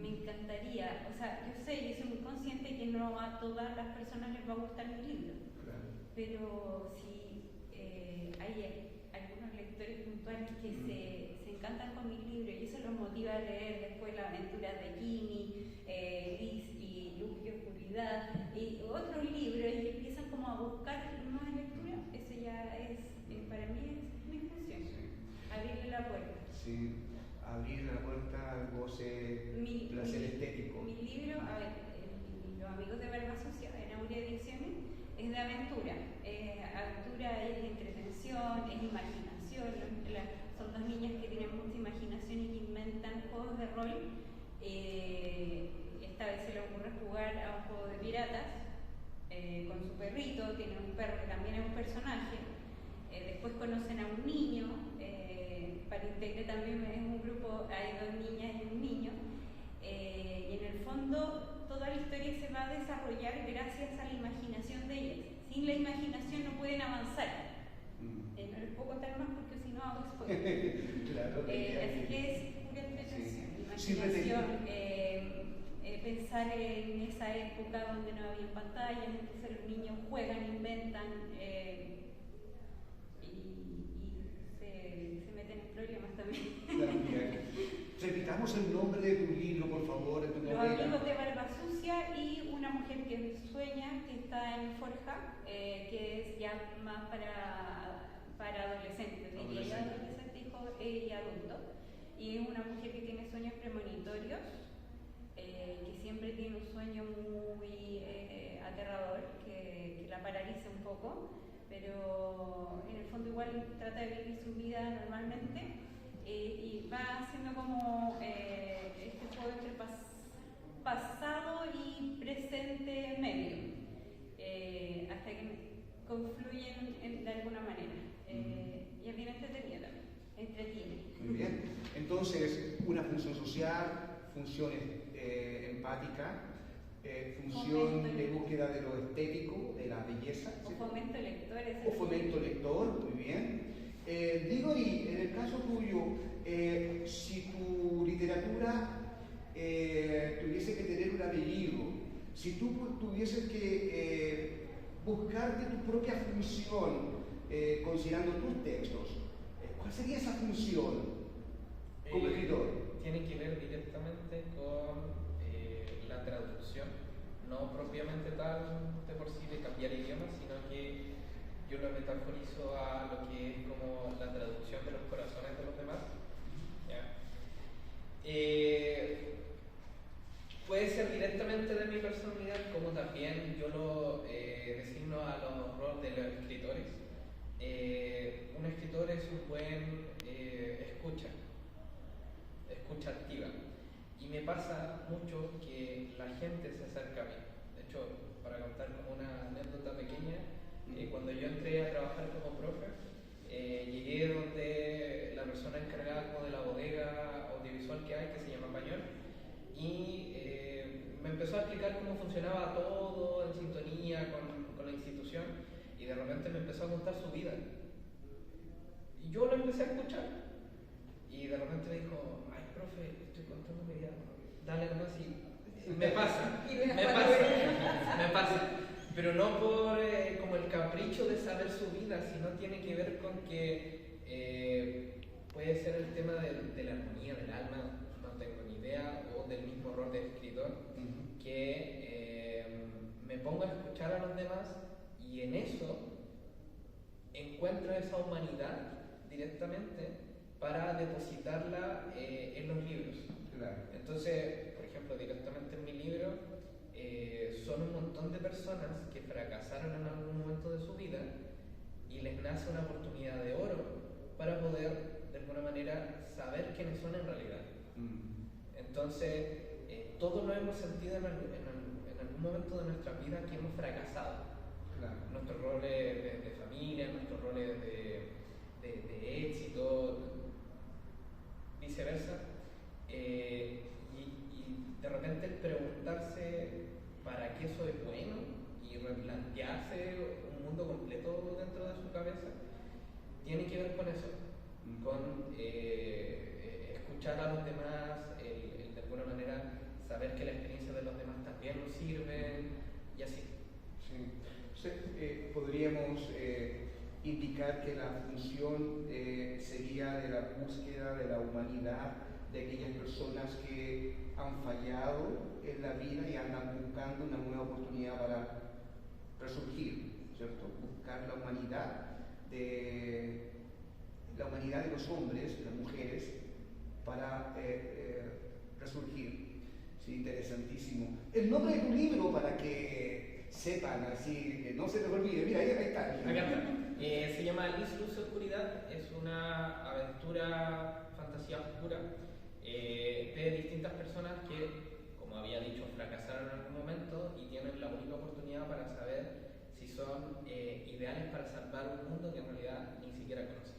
[SPEAKER 2] Me encantaría, o sea, yo sé, yo soy muy consciente que no a todas las personas les va a gustar mi libro,
[SPEAKER 1] Claro.
[SPEAKER 2] pero si hay algunos lectores puntuales que se encantan con mi libro y eso los motiva a leer después las aventuras de Jimmy, Liz y Luz y Oscuridad y otros libros y empiezan como a buscar más lectura, eso ya es, para mí es mi función, abrirle la puerta.
[SPEAKER 1] Sí, abrir la puerta al goce, placer estético.
[SPEAKER 2] Mi libro, a ver, Los Amigos de Barba Sucia, en Aurea Ediciones, es de aventura. Aventura es entretención, es imaginación. Son dos niñas que tienen mucha imaginación y que inventan juegos de rol. Esta vez se le ocurre jugar a un juego de piratas con su perrito, tiene un perro que también es un personaje. Después conocen a un niño. Para Integre también es un grupo, hay dos niñas y un niño, y en el fondo toda la historia se va a desarrollar gracias a la imaginación de ellas. Sin la imaginación no pueden avanzar. No les puedo contar más porque si no hago spoiler.
[SPEAKER 1] Claro,
[SPEAKER 2] Así que es pura entretención,
[SPEAKER 1] Sí.
[SPEAKER 2] imaginación, pensar en esa época donde no había pantallas, entonces los niños juegan, inventan. Se meten en problemas también.
[SPEAKER 1] También. Repitamos el nombre de tu libro, por favor, de tu
[SPEAKER 2] Los
[SPEAKER 1] novela.
[SPEAKER 2] Amigos de Barba Sucia y Una Mujer que Sueña, que está en Forja, que es ya más para adolescentes, diría yo, adolescentes y adultos. Y es una mujer que tiene sueños premonitorios, que siempre tiene un sueño muy aterrador, que la paraliza un poco, pero en el fondo igual trata de vivir su vida normalmente y va haciendo como este juego entre pasado y presente medio, hasta que confluyen de alguna manera. Y es bien entretenida también, entretiene.
[SPEAKER 1] Muy bien. Entonces, una función social, función empática, función de búsqueda de lo estético, de la belleza.
[SPEAKER 2] O fomento lector.
[SPEAKER 1] O fomento lector, muy bien. Digo, y en el caso tuyo, si tu literatura tuviese que tener un apellido, si tú tuvieses que buscarte tu propia función, considerando tus textos, ¿cuál sería esa función como escritor?
[SPEAKER 3] Tiene que ver directamente con la traducción, no propiamente tal de por sí de cambiar idiomas, sino que yo lo metaforizo a lo que es como la traducción de los corazones de los demás. ¿Ya? Puede ser directamente de mi personalidad, como también yo lo designo a los roles de los escritores. Un escritor es un buen escucha pasa mucho que la gente se acerca a mí. De hecho, para contar como una anécdota pequeña, cuando yo entré a trabajar como profe, llegué donde la persona encargada como de la bodega audiovisual que hay, que se llama Pañol, y me empezó a explicar cómo funcionaba todo en sintonía con la institución, y de repente me empezó a contar su vida. Y yo lo empecé a escuchar, y de repente me dijo, ay, profe, estoy contando mi vida, dale nomás, y me pasa, me pasa. Pero no por como el capricho de saber su vida, sino tiene que ver con que puede ser el tema de la armonía del alma, no tengo ni idea, o del mismo rol de escritor, que me pongo a escuchar a los demás y en eso encuentro esa humanidad directamente para depositarla en los libros.
[SPEAKER 1] Claro.
[SPEAKER 3] Entonces, por ejemplo, directamente en mi libro, son un montón de personas que fracasaron en algún momento de su vida y les nace una oportunidad de oro para poder, de alguna manera, saber quiénes son en realidad. Entonces, todos lo hemos sentido en algún momento de nuestra vida que hemos fracasado.
[SPEAKER 1] Claro.
[SPEAKER 3] Nuestros roles de familia, nuestros roles de éxito, viceversa. Y de repente el preguntarse para qué soy bueno y replantearse un mundo completo dentro de su cabeza, tiene que ver con eso, con escuchar a los demás, el de alguna manera saber que la experiencia de los demás también nos sirve y así.
[SPEAKER 1] Sí. Podríamos indicar que la función sería de la búsqueda de la humanidad de aquellas personas que han fallado en la vida y andan buscando una nueva oportunidad para resurgir, ¿cierto? Buscar la humanidad de los hombres, de las mujeres, para resurgir. Sí, interesantísimo. El nombre de tu libro, para que sepan, así, que no se les olvide. Mira, ahí está.
[SPEAKER 3] Acá está. Se llama Luz, Luz, Oscuridad. Es una aventura, fantasía oscura, de distintas personas que, como había dicho, fracasaron en algún momento y tienen la única oportunidad para saber si son ideales para salvar un mundo que en realidad ni siquiera conocen.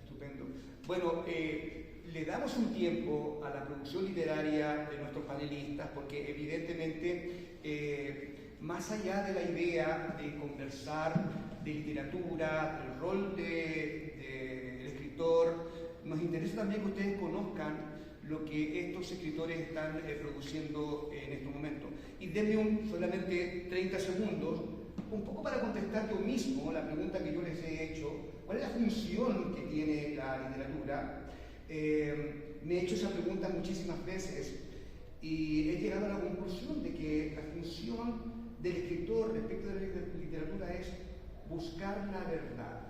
[SPEAKER 1] Estupendo. Bueno, le damos un tiempo a la producción literaria de nuestros panelistas porque evidentemente, más allá de la idea de conversar de literatura, del rol del escritor, nos interesa también que ustedes conozcan lo que estos escritores están produciendo en este momento. Y denme solamente 30 segundos, un poco para contestar yo mismo la pregunta que yo les he hecho, ¿cuál es la función que tiene la literatura? Me he hecho esa pregunta muchísimas veces y he llegado a la conclusión de que la función del escritor respecto de la literatura es buscar la verdad.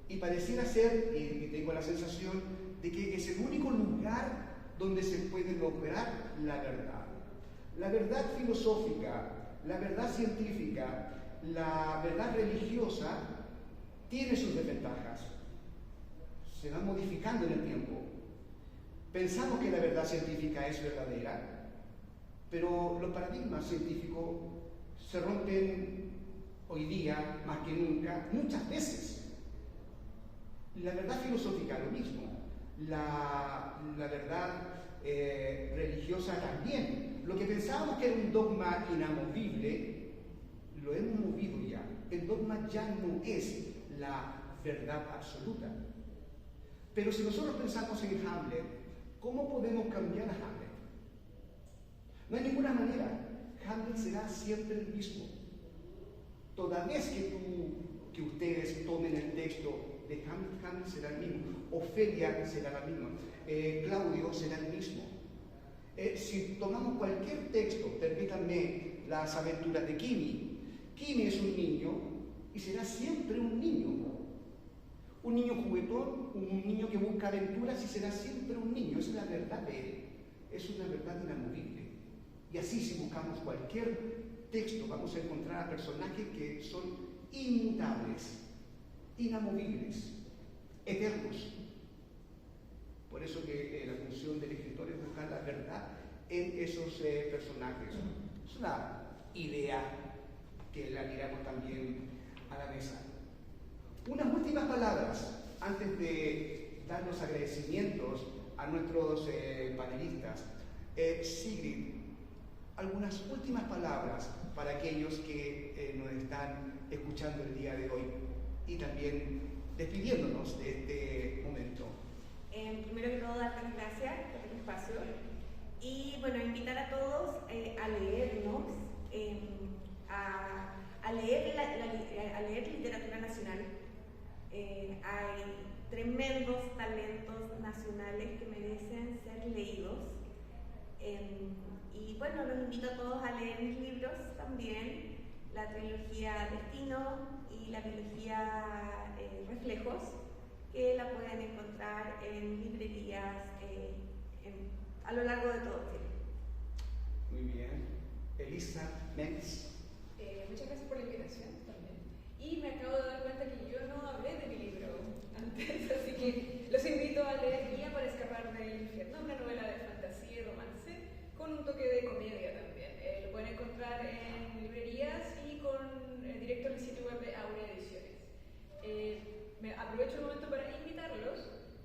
[SPEAKER 1] Y pareciera ser, y tengo la sensación, de que es el único lugar donde se puede lograr la verdad. La verdad filosófica, la verdad científica, la verdad religiosa tiene sus desventajas. Se van modificando en el tiempo. Pensamos que la verdad científica es verdadera, pero los paradigmas científicos se rompen hoy día más que nunca, muchas veces. La verdad filosófica lo mismo, la verdad religiosa también. Lo que pensábamos que era un dogma inamovible, lo hemos movido ya. El dogma ya no es la verdad absoluta. Pero si nosotros pensamos en Hamlet, ¿cómo podemos cambiar a Hamlet? No hay ninguna manera. Hamlet será siempre el mismo. Toda vez que ustedes tomen el texto de Hamlet será el mismo, Ofelia será la misma, Claudio será el mismo. Si tomamos cualquier texto, permítanme las aventuras de Kimi. Kimi es un niño y será siempre un niño. Un niño juguetón, un niño que busca aventuras y será siempre un niño. Esa es la verdad de él. Es una verdad inamovible. Y así, si buscamos cualquier texto, vamos a encontrar a personajes que son inmutables, inamovibles, eternos. Por eso que la función del escritor es buscar la verdad en esos personajes. Es una idea que la tiramos también a la mesa. Unas últimas palabras antes de dar los agradecimientos a nuestros panelistas. Sigrid, algunas últimas palabras para aquellos que nos están escuchando el día de hoy y también despidiéndonos de este momento.
[SPEAKER 5] Primero que todo, darte las gracias por el espacio y bueno, invitar a todos a leernos, a leer literatura nacional. Hay tremendos talentos nacionales que merecen ser leídos. Y bueno, los invito a todos a leer mis libros también, la trilogía Destino y la trilogía Reflejos, que la pueden encontrar en librerías a lo largo de todo Chile.
[SPEAKER 1] Muy bien. Elisa Menz.
[SPEAKER 4] Muchas gracias por la invitación también. Y me acabo de dar cuenta que yo no hablé de mi libro antes, así que los invito a leer Guía para escapar del infierno, una novela de fantasía y romance con un toque de comedia también. Lo pueden encontrar en librerías y directo al sitio web de Aurea Ediciones. Me aprovecho el momento para invitarlos,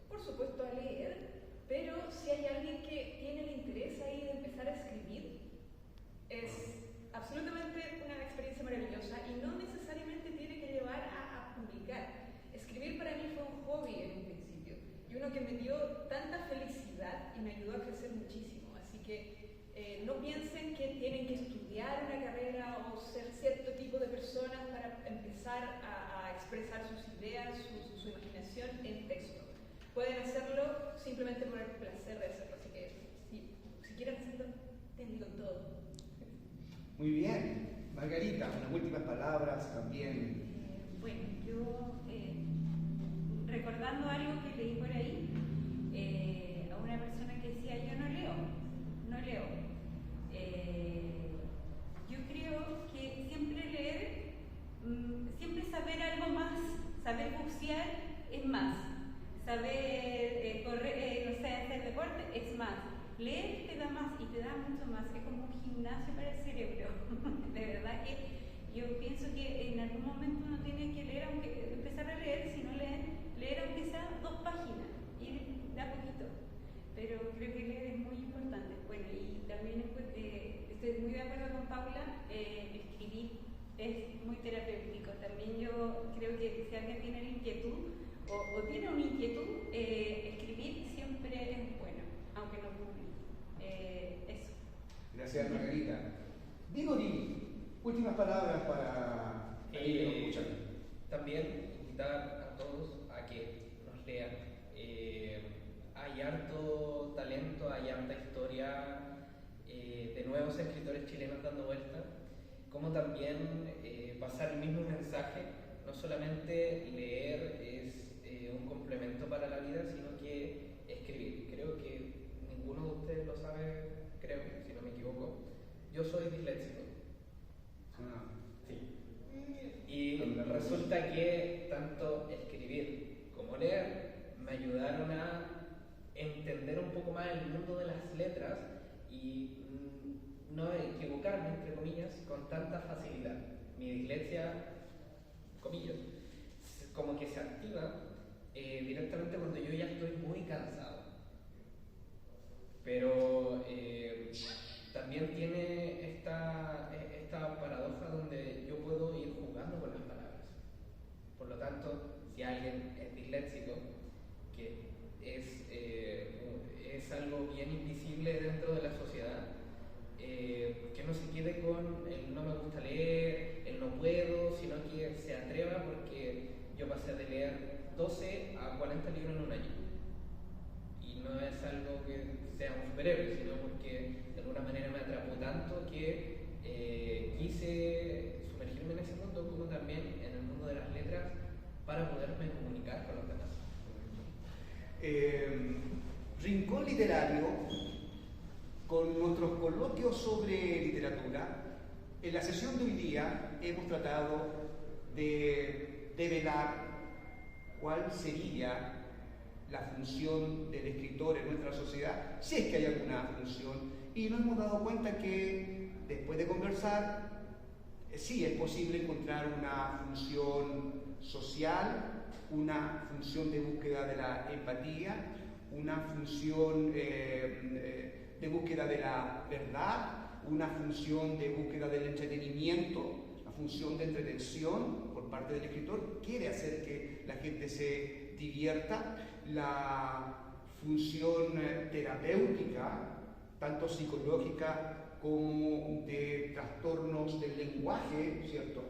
[SPEAKER 4] por supuesto, a leer, pero si hay alguien que tiene el interés ahí de empezar a escribir, es absolutamente una experiencia maravillosa y no necesariamente tiene que llevar a publicar. Escribir para mí fue un hobby en un principio y uno que me dio tanta felicidad y me ayudó a crecer muchísimo. Así que no piensen que tienen que estudiar una carrera o ser cierto tipo de personas para empezar a expresar sus ideas, su imaginación en texto. Pueden hacerlo simplemente por el placer de hacerlo. Así que si quieren hacerlo, denle con todo.
[SPEAKER 1] Muy bien. Margarita, unas últimas palabras también.
[SPEAKER 2] Bueno, yo recordando algo que leí por ahí, a una persona que decía, yo no leo. Yo creo que siempre leer, siempre saber algo más, saber bucear es más, saber correr, no sé, hacer deporte es más. Leer te da más y te da mucho más, es como un gimnasio para el cerebro. De verdad que yo pienso que en algún momento uno tiene que leer, aunque empezar a leer, si no leer aunque sea 2 páginas, ir de a poquito. Pero creo que leer es muy importante. Bueno, y también estoy muy de acuerdo con Paula, escribir es muy terapéutico. También yo creo que si alguien tiene la inquietud o tiene una inquietud, escribir siempre es bueno, aunque no publique. Eso.
[SPEAKER 1] Gracias, Margarita. Digori, últimas palabras para aquellos que nos escuchan.
[SPEAKER 3] También invitar a todos a que nos lean. Hay harto talento, hay harta historia de nuevos escritores chilenos dando vuelta, como también pasar el mismo mensaje. No solamente leer es un complemento para la vida, sino que escribir. Creo que ninguno de ustedes lo sabe, creo, si no me equivoco. Yo soy disléxico. Sí. Y resulta que tanto escribir como leer me ayudaron a entender un poco más el mundo de las letras y no equivocarme, entre comillas, con tanta facilidad. Mi dislexia, comillas, como que se activa directamente cuando yo ya estoy muy cansado. Pero también tiene esta paradoja donde yo puedo ir jugando con las palabras. Por lo tanto, si alguien es disléxico, que es algo bien invisible dentro de la sociedad, que no se quede con el no me gusta leer, el no puedo, sino que se atreva, porque yo pasé de leer 12 a 40 libros en un año. Y no es algo que sea un superhéroe, sino porque de alguna manera me atrapó tanto que quise sumergirme en ese mundo, como también en el mundo de las letras, para poderme comunicar con los demás.
[SPEAKER 1] Rincón Literario, con nuestros coloquios sobre literatura. En la sesión de hoy día hemos tratado de develar cuál sería la función del escritor en nuestra sociedad, si es que hay alguna función, y nos hemos dado cuenta que después de conversar, sí es posible encontrar una función social, una función de búsqueda de la empatía, una función de búsqueda de la verdad, una función de búsqueda del entretenimiento, la función de entretención por parte del escritor, quiere hacer que la gente se divierta, la función terapéutica, tanto psicológica como de trastornos del lenguaje, ¿cierto?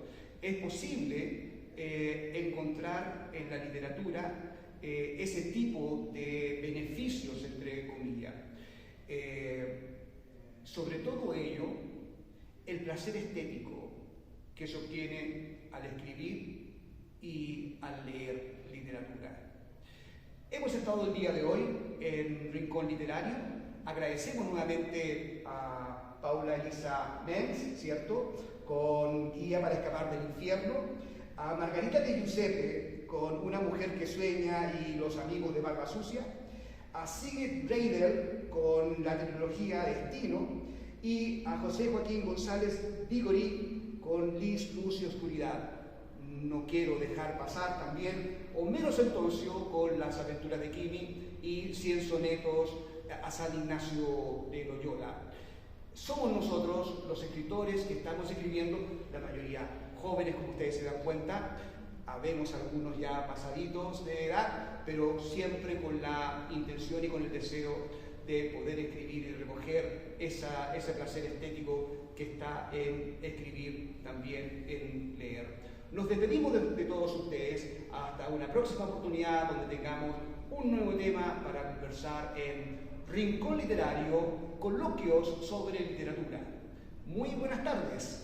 [SPEAKER 1] Es posible encontrar en la literatura ese tipo de beneficios, entre comillas. Sobre todo ello, el placer estético que se obtiene al escribir y al leer literatura. Hemos estado el día de hoy en Rincón Literario. Agradecemos nuevamente a Paula Elisa Menz, ¿cierto?, con Guía para escapar del infierno, a Margarita de Giuseppe, con Una mujer que sueña y Los amigos de Barba Sucia, a Sigrid Reider, con la trilogía Destino, y a José Joaquín González Vigori, con Luz, Luz y Oscuridad. No quiero dejar pasar también Homero Sentoncio, con Las aventuras de Kimi, y 100 sonetos a San Ignacio de Loyola. Somos nosotros los escritores que estamos escribiendo, la mayoría jóvenes, como ustedes se dan cuenta, habemos algunos ya pasaditos de edad, pero siempre con la intención y con el deseo de poder escribir y recoger ese placer estético que está en escribir, también en leer. Nos despedimos de todos ustedes hasta una próxima oportunidad donde tengamos un nuevo tema para conversar en Rincón Literario, coloquios sobre literatura. Muy buenas tardes.